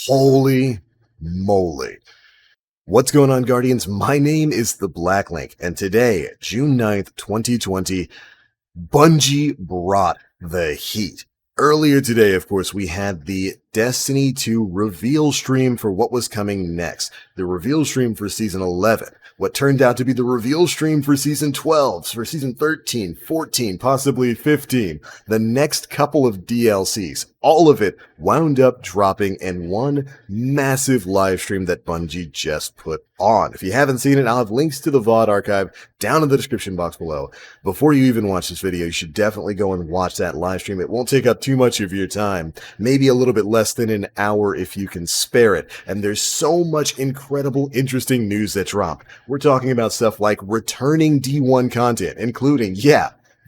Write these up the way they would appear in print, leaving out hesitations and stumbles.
Holy moly. What's going on, Guardians? My name is the Black Link, and today, June 9th, 2020, Bungie brought the heat. Earlier today, of course, we had the Destiny 2 reveal stream for what was coming next. The reveal stream for Season 11. What turned out to be the reveal stream for Season 12, for Season 13, 14, possibly 15. The next couple of DLCs. All of it wound up dropping in one massive live stream that Bungie just put on. If you haven't seen it, I'll have links to the VOD archive down in the description box below. Before you even watch this video, you should definitely go and watch that live stream. It won't take up too much of your time. Maybe a little bit less than an hour if you can spare it. And there's so much incredible, interesting news that dropped. We're talking about stuff like returning D1 content, including,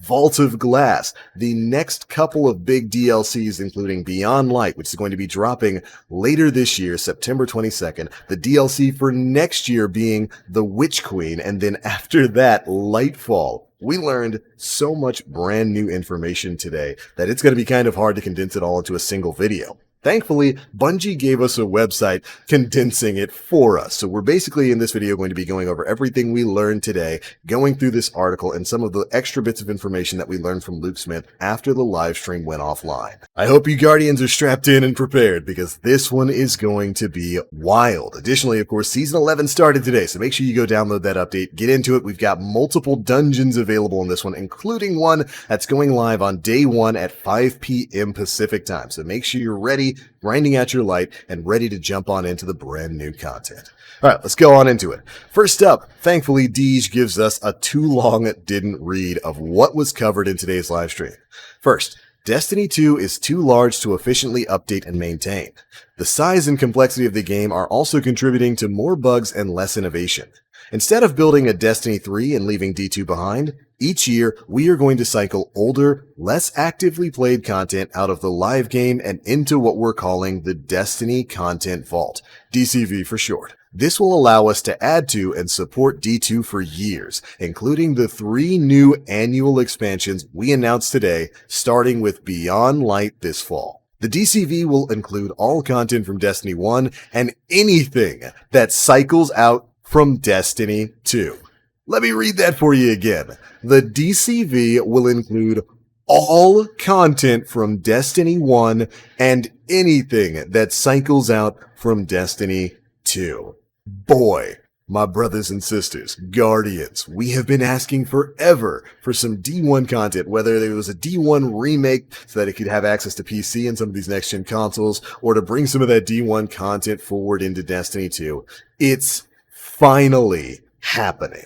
Vault of Glass, the next couple of big DLCs, including Beyond Light, which is going to be dropping later this year, September 22nd, the DLC for next year being The Witch Queen, and then after that, Lightfall. We learned so much brand new information today that it's going to be kind of hard to condense it all into a single video. Thankfully, Bungie gave us a website condensing it for us. So we're basically in this video going to be going over everything we learned today, going through this article and some of the extra bits of information that we learned from Luke Smith after the live stream went offline. I hope you Guardians are strapped in and prepared because this one is going to be wild. Additionally, of course, Season 11 started today, so make sure you go download that update, get into it. We've got multiple dungeons available in this one, including one that's going live on day 1 at 5 p.m. Pacific time. So make sure you're ready, grinding out your light, and ready to jump on into the brand new content. All right, let's go on into it. First up, thankfully, Deej gives us a too long didn't read of what was covered in today's live stream. First, Destiny 2 is too large to efficiently update and maintain. The size and complexity of the game are also contributing to more bugs and less innovation. Instead of building a Destiny 3 and leaving D2 behind, each year we are going to cycle older, less actively played content out of the live game and into what we're calling the Destiny Content Vault, DCV for short. This will allow us to add to and support D2 for years, including the 3 new annual expansions we announced today, starting with Beyond Light this fall. The DCV will include all content from Destiny 1 and anything that cycles out from Destiny 2. Let me read that for you again. The DCV will include all content from Destiny 1 and anything that cycles out from Destiny 2. Boy, my brothers and sisters, Guardians, we have been asking forever for some D1 content, whether there was a D1 remake so that it could have access to PC and some of these next-gen consoles, or to bring some of that D1 content forward into Destiny 2. It's finally happening.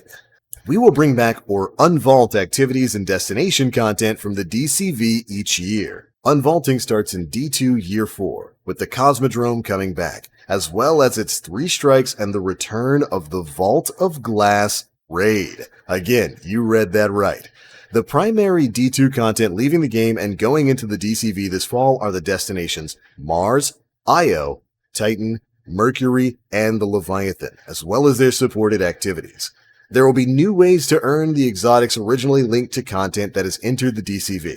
We will bring back or unvault activities and destination content from the DCV each year. Unvaulting starts in D2 Year 4, with the Cosmodrome coming back, as well as its 3 strikes and the return of the Vault of Glass raid. Again, you read that right. The primary D2 content leaving the game and going into the DCV this fall are the destinations Mars, Io, Titan, Mercury, and the Leviathan, as well as their supported activities. There will be new ways to earn the exotics originally linked to content that has entered the DCV.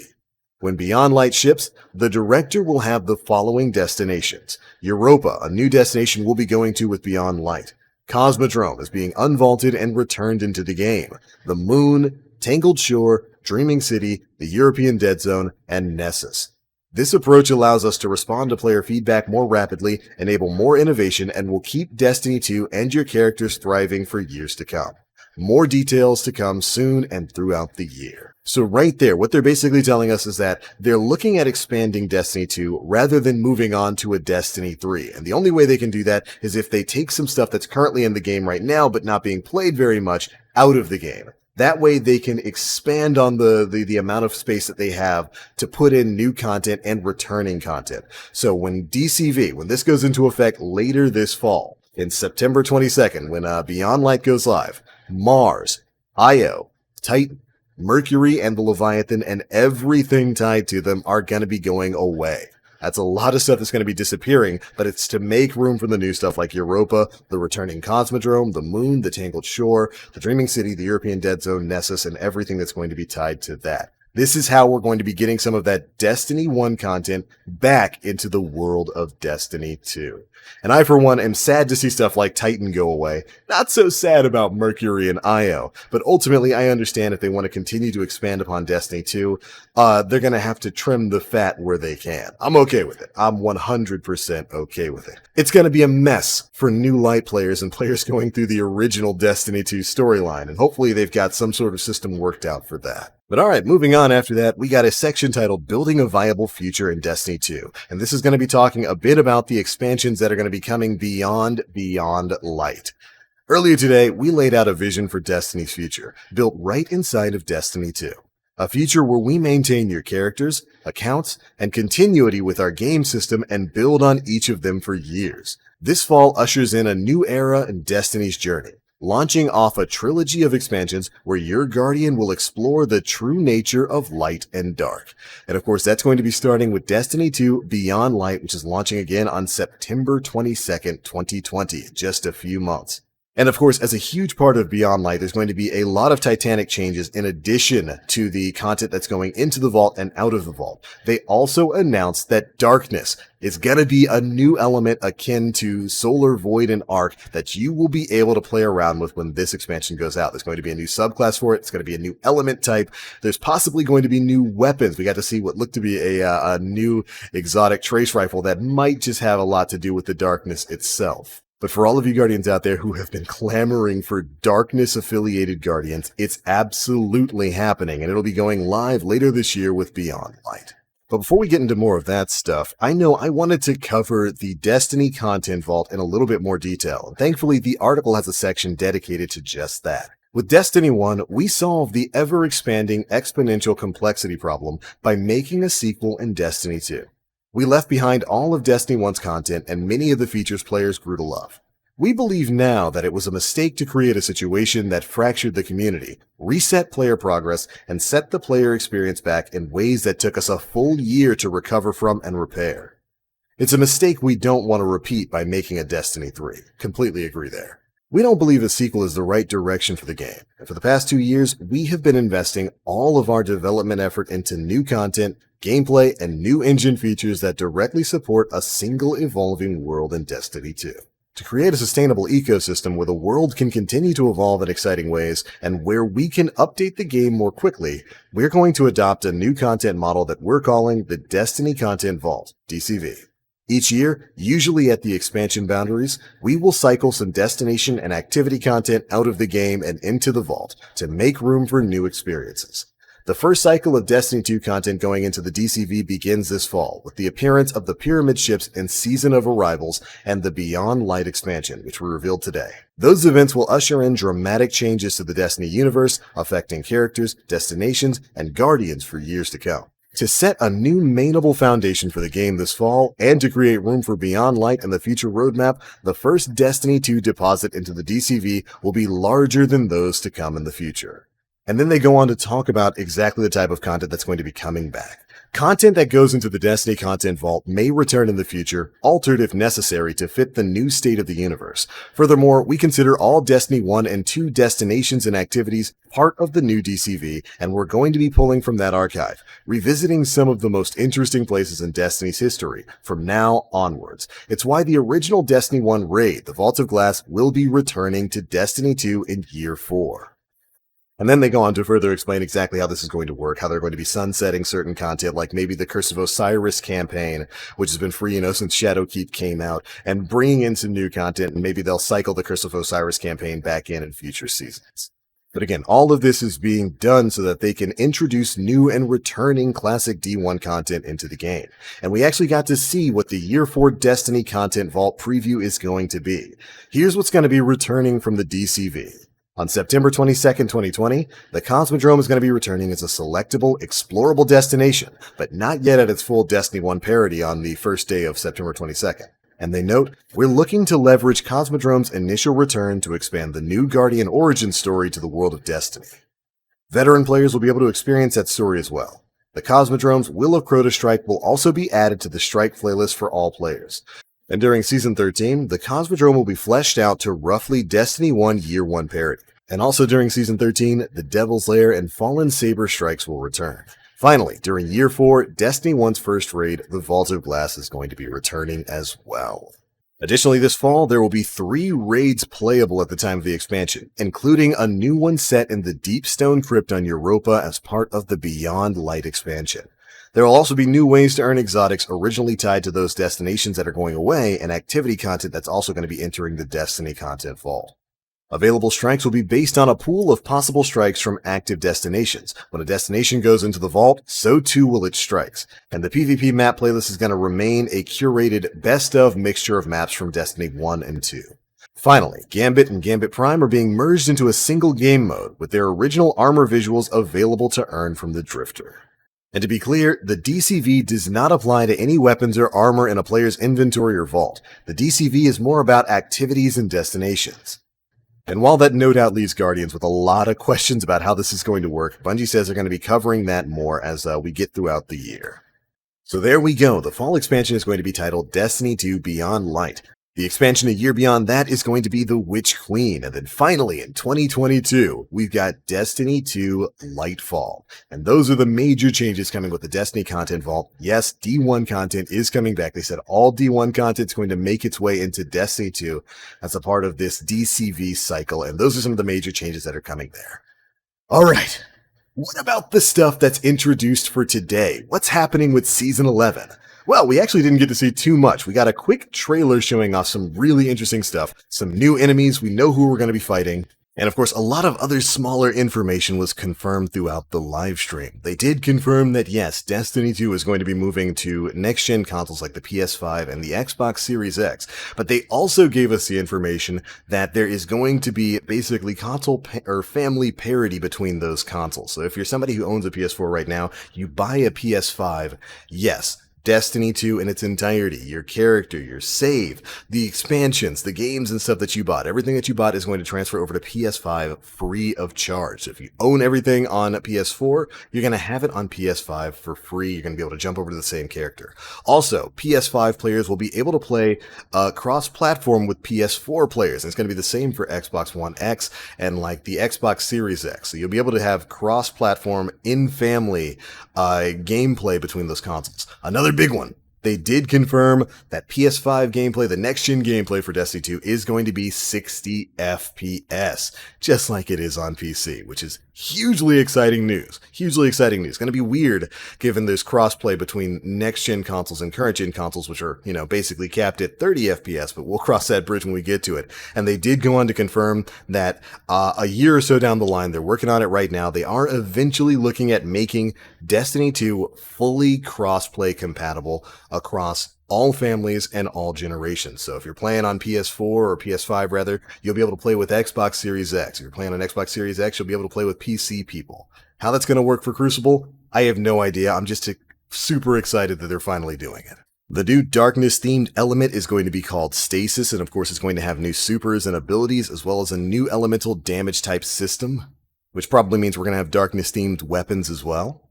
When Beyond Light ships, the director will have the following destinations. Europa, a new destination we'll be going to with Beyond Light. Cosmodrome is being unvaulted and returned into the game. The Moon, Tangled Shore, Dreaming City, the European Dead Zone, and Nessus. This approach allows us to respond to player feedback more rapidly, enable more innovation, and will keep Destiny 2 and your characters thriving for years to come. More details to come soon and throughout the year. So right there, what they're basically telling us is that they're looking at expanding Destiny 2 rather than moving on to a Destiny 3. And the only way they can do that is if they take some stuff that's currently in the game right now but not being played very much out of the game. That way they can expand on the amount of space that they have to put in new content and returning content. So when this goes into effect later this fall, in September 22nd, when Beyond Light goes live, Mars, Io, Titan, Mercury, and the Leviathan, and everything tied to them are going to be going away. That's a lot of stuff that's going to be disappearing, but it's to make room for the new stuff like Europa, the returning Cosmodrome, the Moon, the Tangled Shore, the Dreaming City, the European Dead Zone, Nessus, and everything that's going to be tied to that. This is how we're going to be getting some of that Destiny 1 content back into the world of Destiny 2. And I, for one, am sad to see stuff like Titan go away. Not so sad about Mercury and Io, but ultimately I understand if they want to continue to expand upon Destiny 2, they're going to have to trim the fat where they can. I'm okay with it. I'm 100% okay with it. It's going to be a mess for new light players and players going through the original Destiny 2 storyline, and hopefully they've got some sort of system worked out for that. But alright, moving on after that, we got a section titled Building a Viable Future in Destiny 2. And this is going to be talking a bit about the expansions that are going to be coming beyond Light. Earlier today, we laid out a vision for Destiny's future, built right inside of Destiny 2. A future where we maintain your characters, accounts, and continuity with our game system and build on each of them for years. This fall ushers in a new era in Destiny's journey, launching off a trilogy of expansions where your Guardian will explore the true nature of light and dark. And of course, that's going to be starting with Destiny 2 Beyond Light, which is launching again on September 22nd, 2020, just a few months. And of course, as a huge part of Beyond Light, there's going to be a lot of Titanic changes in addition to the content that's going into the vault and out of the vault. They also announced that Darkness is going to be a new element akin to Solar Void and Arc that you will be able to play around with when this expansion goes out. There's going to be a new subclass for it. It's going to be a new element type. There's possibly going to be new weapons. We got to see what looked to be a new exotic trace rifle that might just have a lot to do with the Darkness itself. But for all of you Guardians out there who have been clamoring for Darkness-affiliated Guardians, it's absolutely happening, and it'll be going live later this year with Beyond Light. But before we get into more of that stuff, I know I wanted to cover the Destiny content vault in a little bit more detail, and thankfully the article has a section dedicated to just that. With Destiny 1, we solved the ever-expanding exponential complexity problem by making a sequel in Destiny 2. We left behind all of Destiny 1's content and many of the features players grew to love. We believe now that it was a mistake to create a situation that fractured the community, reset player progress, and set the player experience back in ways that took us a full year to recover from and repair. It's a mistake we don't want to repeat by making a Destiny 3. Completely agree there. We don't believe a sequel is the right direction for the game, and for the past 2 years, we have been investing all of our development effort into new content, gameplay, and new engine features that directly support a single evolving world in Destiny 2. To create a sustainable ecosystem where the world can continue to evolve in exciting ways and where we can update the game more quickly, we're going to adopt a new content model that we're calling the Destiny Content Vault, DCV. Each year, usually at the expansion boundaries, we will cycle some destination and activity content out of the game and into the vault to make room for new experiences. The first cycle of Destiny 2 content going into the DCV begins this fall, with the appearance of the Pyramid ships in Season of Arrivals and the Beyond Light expansion, which we revealed today. Those events will usher in dramatic changes to the Destiny universe, affecting characters, destinations, and Guardians for years to come. To set a new mainable foundation for the game this fall, and to create room for Beyond Light and the future roadmap, the first Destiny 2 deposit into the DCV will be larger than those to come in the future. And then they go on to talk about exactly the type of content that's going to be coming back. Content that goes into the Destiny Content Vault may return in the future, altered if necessary to fit the new state of the universe. Furthermore, we consider all Destiny 1 and 2 destinations and activities part of the new DCV, and we're going to be pulling from that archive, revisiting some of the most interesting places in Destiny's history from now onwards. It's why the original Destiny 1 raid, the Vault of Glass, will be returning to Destiny 2 in Year 4. And then they go on to further explain exactly how this is going to work, how they're going to be sunsetting certain content, like maybe the Curse of Osiris campaign, which has been free, since Shadowkeep came out, and bringing in some new content, and maybe they'll cycle the Curse of Osiris campaign back in future seasons. But again, all of this is being done so that they can introduce new and returning classic D1 content into the game. And we actually got to see what the Year 4 Destiny Content Vault preview is going to be. Here's what's going to be returning from the DCV. On September 22nd, 2020, the Cosmodrome is going to be returning as a selectable, explorable destination, but not yet at its full Destiny 1 parity on the first day of September 22nd. And they note, we're looking to leverage Cosmodrome's initial return to expand the new Guardian origin story to the world of Destiny. Veteran players will be able to experience that story as well. The Cosmodrome's Will of Crota Strike will also be added to the Strike playlist for all players. And during Season 13, the Cosmodrome will be fleshed out to roughly Destiny 1 Year 1 parity. And also during Season 13, the Devil's Lair and Fallen Saber Strikes will return. Finally, during Year 4, Destiny 1's first raid, the Vault of Glass, is going to be returning as well. Additionally, this fall, there will be 3 raids playable at the time of the expansion, including a new one set in the Deep Stone Crypt on Europa as part of the Beyond Light expansion. There will also be new ways to earn exotics originally tied to those destinations that are going away, and activity content that's also going to be entering the Destiny content vault. Available strikes will be based on a pool of possible strikes from active destinations. When a destination goes into the vault, so too will its strikes. And the PvP map playlist is going to remain a curated best-of mixture of maps from Destiny 1 and 2. Finally, Gambit and Gambit Prime are being merged into a single game mode, with their original armor visuals available to earn from the Drifter. And to be clear, the DCV does not apply to any weapons or armor in a player's inventory or vault. The DCV is more about activities and destinations. And while that no doubt leaves Guardians with a lot of questions about how this is going to work, Bungie says they're going to be covering that more as we get throughout the year. So there we go. The fall expansion is going to be titled Destiny 2 Beyond Light. The expansion a year beyond that is going to be the Witch Queen. And then finally, in 2022, we've got Destiny 2 Lightfall. And those are the major changes coming with the Destiny content vault. Yes, D1 content is coming back. They said all D1 content is going to make its way into Destiny 2 as a part of this DCV cycle. And those are some of the major changes that are coming there. All right. What about the stuff that's introduced for today? What's happening with Season 11? Well, we actually didn't get to see too much. We got a quick trailer showing off some really interesting stuff, some new enemies, we know who we're going to be fighting, and of course a lot of other smaller information was confirmed throughout the live stream. They did confirm that yes, Destiny 2 is going to be moving to next-gen consoles like the PS5 and the Xbox Series X, but they also gave us the information that there is going to be basically console or family parity between those consoles. So if you're somebody who owns a PS4 right now, you buy a PS5, yes, Destiny 2 in its entirety, your character, your save, the expansions, the games and stuff that you bought, everything that you bought is going to transfer over to PS5 free of charge. So if you own everything on PS4, you're going to have it on PS5 for free. You're going to be able to jump over to the same character. Also, PS5 players will be able to play cross-platform with PS4 players. And it's going to be the same for Xbox One X and like the Xbox Series X. So you'll be able to have cross-platform in-family gameplay between those consoles. Another big one. They did confirm that PS5 gameplay, the next-gen gameplay for Destiny 2, is going to be 60 FPS, just like it is on PC, which is hugely exciting news. Hugely exciting news. It's going to be weird given there's crossplay between next-gen consoles and current-gen consoles, which are, basically capped at 30 FPS, but we'll cross that bridge when we get to it. And they did go on to confirm that a year or so down the line, they're working on it right now, they are eventually looking at making Destiny 2 fully crossplay compatible across all families and all generations. So if you're playing on PS4 or PS5 rather, you'll be able to play with Xbox Series X. If you're playing on Xbox Series X, you'll be able to play with PC people. How that's going to work for Crucible, I have no idea. I'm just super excited that they're finally doing it. The new Darkness-themed element is going to be called Stasis, and of course it's going to have new supers and abilities, as well as a new elemental damage-type system, which probably means we're going to have Darkness-themed weapons as well.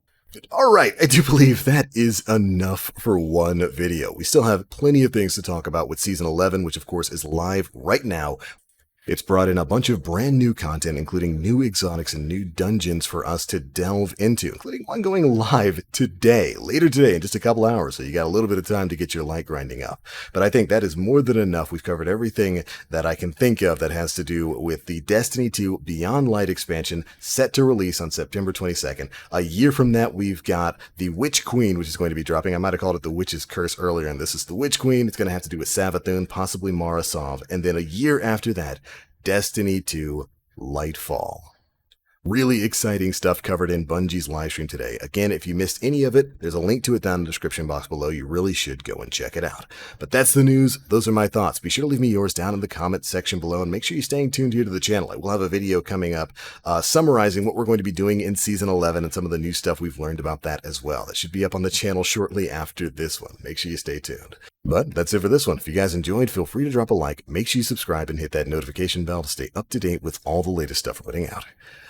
Alright, I do believe that is enough for one video. We still have plenty of things to talk about with Season 11, which of course is live right now. It's brought in a bunch of brand new content, including new exotics and new dungeons for us to delve into, including one going live today, later today in just a couple hours, so you got a little bit of time to get your light grinding up. But I think that is more than enough. We've covered everything that I can think of that has to do with the Destiny 2 Beyond Light expansion set to release on September 22nd. A year from that, we've got the Witch Queen, which is going to be dropping. I might have called it the Witch's Curse earlier, and this is the Witch Queen. It's going to have to do with Savathun, possibly Mara Sov, and then a year after that, Destiny 2 Lightfall. Really exciting stuff covered in Bungie's livestream today. Again, if you missed any of it, there's a link to it down in the description box below. You really should go and check it out. But that's the news. Those are my thoughts. Be sure to leave me yours down in the comment section below, and make sure you're staying tuned here to the channel. I will have a video coming up summarizing what we're going to be doing in Season 11 and some of the new stuff we've learned about that as well. That should be up on the channel shortly after this one. Make sure you stay tuned. But that's it for this one. If you guys enjoyed, feel free to drop a like, make sure you subscribe, and hit that notification bell to stay up to date with all the latest stuff we're putting out.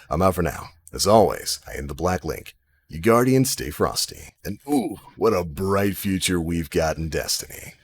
I'm out for now. As always, I am the Black Link. You Guardians, stay frosty. And ooh, what a bright future we've got in Destiny.